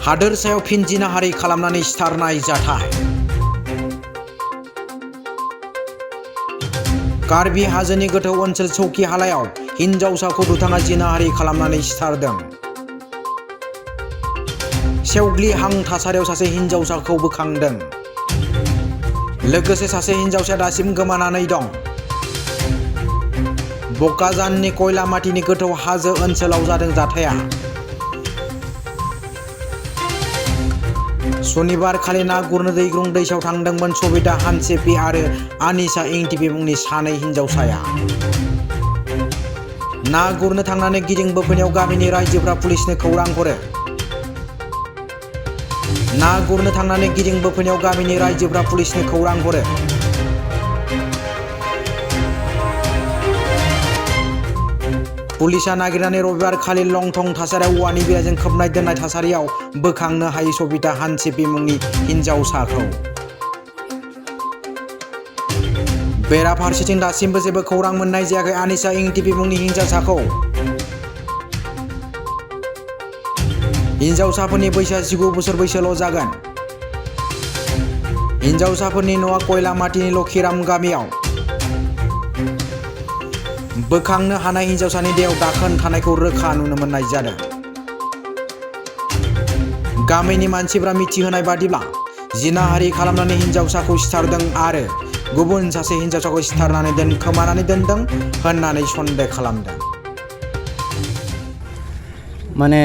हादोर सायाव फिन जिनाहारि खालामनानै सिथारनाय जाथाय। कार्बि हाजोनि गोथौ ओनसोल चौकी हालायाव हिनजावसाखौ दुथाङा जिनाहारि खालामनानै सिथारदों। सेवग्लिहां थासारियाव सासे हिनजावसाखौ बोखांदों। लोगोसे सासे हिनजावसाया दासिम गोमानानै दं। बकाजाननि कयलामाटिनि गोथौ हाजो ओनसोलाव जादों जाथाया। सनिबार खालि ना गुरनो दैग्रुं दैसायाव थांदोंमोन सबिता हानसेपि आरो आनिसा इंटिपि मुंनि सानै हिनजावसाया। ना गुरनो थांनानै गिदिंबोफैनायाव गामिनि रायजोफ्रा पुलिसनो खौरां हरो। ना गुरनो थांनानै गिदिंबोफैनायाव गामिनि रायजोफ्रा पुलिसनो खौरां हरो। पुलिसा नागिरनानै रबिबार खालि लंथं थासारियाव औवानि बिलाइजों खोबनाय दोननाय थासारियाव बोखांनो हायै सबिता हानसेपि मुंनि हिनजावसाखौ। बेराफारसेथिं दासिमबो जेबो खौरां मोननाय जायाखै आनिसा इंटिपि मुंनि हिनजावसाखौ। हिनजावसाफोरनि बैसोआ 19 बोसोर बैसोल' जागोन। हिनजावसाफोरनि न'आ कयलामाटिनि लखिराम गामियाव। बोखांनो हानाय हिनजावसानि देहायाव दाखोन थानायखौ रोखा नुनो मोननाय जादों। गामिनि मानसिफ्रा मिथिहोनाय बादिब्ला जिनाहारि खालामनानै हिनजावसाखौ सिथारदों आरो गुबुन सासे हिनजावसाखौ सिथारनानै दोनखोमानानै दोनदों होननानै सन्देह खालामदों। মানে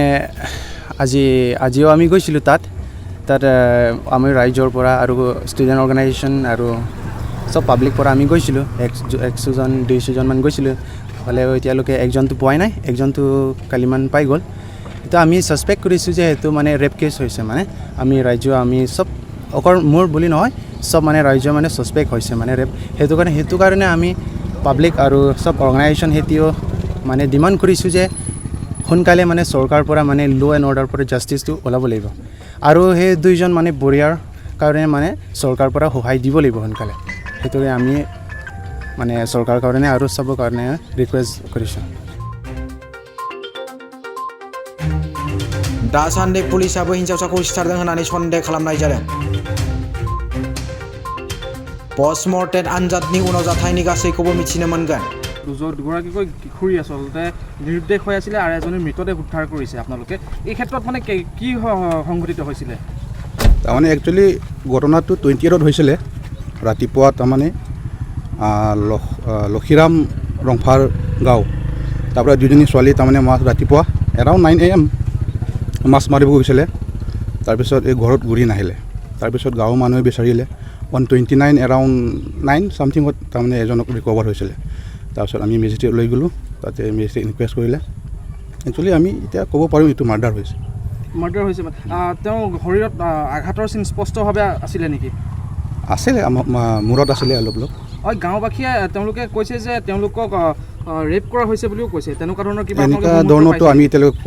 আজিও আমি গৈছিলোঁ তাত আমি ৰাইজৰ পৰা আৰু ষ্টুডেণ্ট অৰ্গেনাইজেশ্যন আৰু সব পাব্লিক পৰা আমি গৈছিলোঁ 100-200 মান গৈছিলোঁ। হ'লেও এতিয়ালৈকে একজনটো পোৱাই নাই, একজনটো কালিমান পাই গ'ল। তো আমি ছাছপেক্ট কৰিছোঁ যে সেইটো মানে ৰেপ কেছ হৈছে। মানে আমি সব অকল মোৰ বুলি নহয়, সব মানে ৰাইজ মানে ছাছপেক্ট হৈছে মানে ৰেপ। সেইটো কাৰণে আমি পাব্লিক আৰু সব অৰ্গেনাইজেশ্যন সেইটোও মানে ডিমাণ্ড কৰিছোঁ যে সোনকালে মানে চৰকাৰৰ পৰা মানে ল' এণ্ড অৰ্ডাৰ পৰা জাষ্টিছটো ওলাব লাগিব আৰু সেই দুইজন মানে বৰিয়াৰ কাৰণে মানে চৰকাৰৰ পৰা সহায় দিব লাগিব সোনকালে। সেইটোৱে আমি মানে চৰকাৰৰ কাৰণে আৰু চবৰ কাৰণে ৰিকুৱেষ্ট কৰিছোঁ। दासान्दि पुलिसाबो हिनजावसाखौ सिथारदों होननानै सन्देह खालामनाय जादों। पस्टमर्टेम आनजादनि उनाव जाथायनि गासैखौबो मिथिनो मोनगोन। দুগৰাকীকৈ কিশোৰী আচলতে নিৰুদ্দেশ হৈ আছিলে আৰু এজনী মৃতদেহ উদ্ধাৰ কৰিছে আপোনালোকে। এই ক্ষেত্ৰত মানে কি সংঘটিত হৈছিলে? তাৰমানে একচুৱেলি ঘটনাটো 28ত হৈছিলে ৰাতিপুৱা। তাৰমানে লক্ষীৰাম ৰংফাৰ গাঁও তাৰপৰা দুজনী ছোৱালী তাৰমানে ৰাতিপুৱা এৰাউণ্ড 9 AM মাছ মাৰিব গৈছিলে। তাৰপিছত এই ঘৰত ঘূৰি নাহিলে। তাৰপিছত গাঁৱৰ মানুহে বিচাৰিলে 129 এৰাউণ্ড 9 চামথিঙত তাৰমানে এজনক ৰিকভাৰ হৈছিলে। তাৰপিছত আমি মেজিষ্ট্ৰেট লৈ গ'লোঁ, তাতে মেজিষ্ট্ৰেট ইনকুৱেষ্ট কৰিলে। একচুৱেলি আমি এতিয়া ক'ব পাৰোঁ এইটো মাৰ্ডাৰ হৈছে। মাৰ্ডাৰ হৈছে তেওঁ শৰীৰত আঘাতৰ চিন স্পষ্টভাৱে আছিলে নেকি? আছিলে, মূৰত আছিলে অলপ অলপ। গাঁওবাসীয়ে তেওঁলোকে কৈছে যে তেওঁলোকক ৰেপ কৰা হৈছে বুলিও কৈছে। তেনেকুৱা ধৰণৰ কিবা এনেকুৱা ধৰণৰতো আমি এতিয়ালৈকে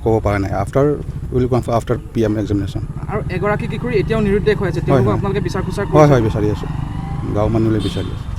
ক'ব পৰা নাই। After PM examination. আৰু এগৰাকী কিশোৰী এতিয়াও নিৰুদ্দেশ হৈ আছে, তেওঁলোকক আপোনালোকে বিচাৰ খোচাৰ হয় বিচাৰি আছোঁ, গাঁৱৰ মানুহলৈ বিচাৰি আছোঁ।